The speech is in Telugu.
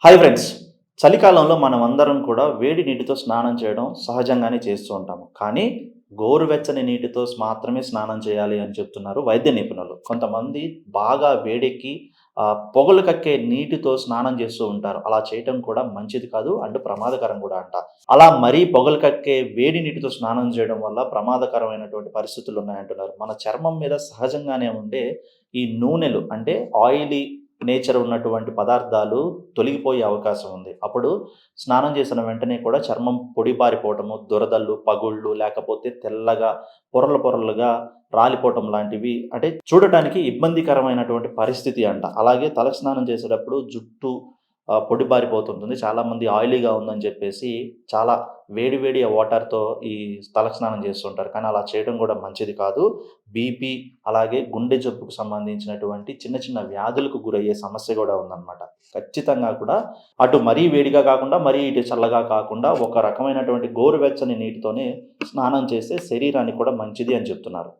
Hi friends. చలికాలంలో మనమందరం కూడా వేడి నీటితో స్నానం చేయడం సహజంగానే చేస్తూ ఉంటాము. కానీ గోరువెచ్చని నీటితో మాత్రమే స్నానం చేయాలి అని చెప్తున్నారు వైద్య నిపుణులు. కొంతమంది బాగా వేడెక్కి పొగలు కక్కే నీటితో స్నానం చేస్తూ ఉంటారు. అలా చేయటం కూడా మంచిది కాదు. అండ్ ప్రమాదకరం కూడా అంట. అలా మరీ పొగలు కక్కే వేడి నీటితో స్నానం చేయడం వల్ల ప్రమాదకరమైనటువంటి పరిస్థితులు ఉన్నాయంటున్నారు. మన చర్మం మీద సహజంగానే ఉండే ఈ నూనెలు అంటే ఆయిలీ నేచర్ ఉన్నటువంటి పదార్థాలు తొలగిపోయే అవకాశం ఉంది. అప్పుడు స్నానం చేసిన వెంటనే కూడా చర్మం పొడిబారిపోవటము, దురదలు, పగుళ్ళు లేకపోతే తెల్లగా పొరలు పొరలుగా రాలిపోవటం లాంటివి అంటే చూడటానికి ఇబ్బందికరమైనటువంటి పరిస్థితి అంట. అలాగే తలస్నానం చేసేటప్పుడు జుట్టు పొడిబారిపోతుంటుంది. చాలామంది ఆయిలీగా ఉందని చెప్పేసి చాలా వేడి వేడి వాటర్‌తో ఈ తలస్నానం చేస్తుంటారు. కానీ అలా చేయడం కూడా మంచిది కాదు. బీపీ అలాగే గుండె జబ్బుకు సంబంధించినటువంటి చిన్న చిన్న వ్యాధులకు గురయ్యే సమస్య గూడా ఉందనమాట. ఖచ్చితంగా కూడా అటు మరీ వేడిగా కాకుండా, మరీ ఇటు చల్లగా కాకుండా ఒక రకమైనటువంటి గోరువెచ్చని నీటితోనే స్నానం చేస్తే శరీరానికి కూడా మంచిది అని చెప్తున్నారు.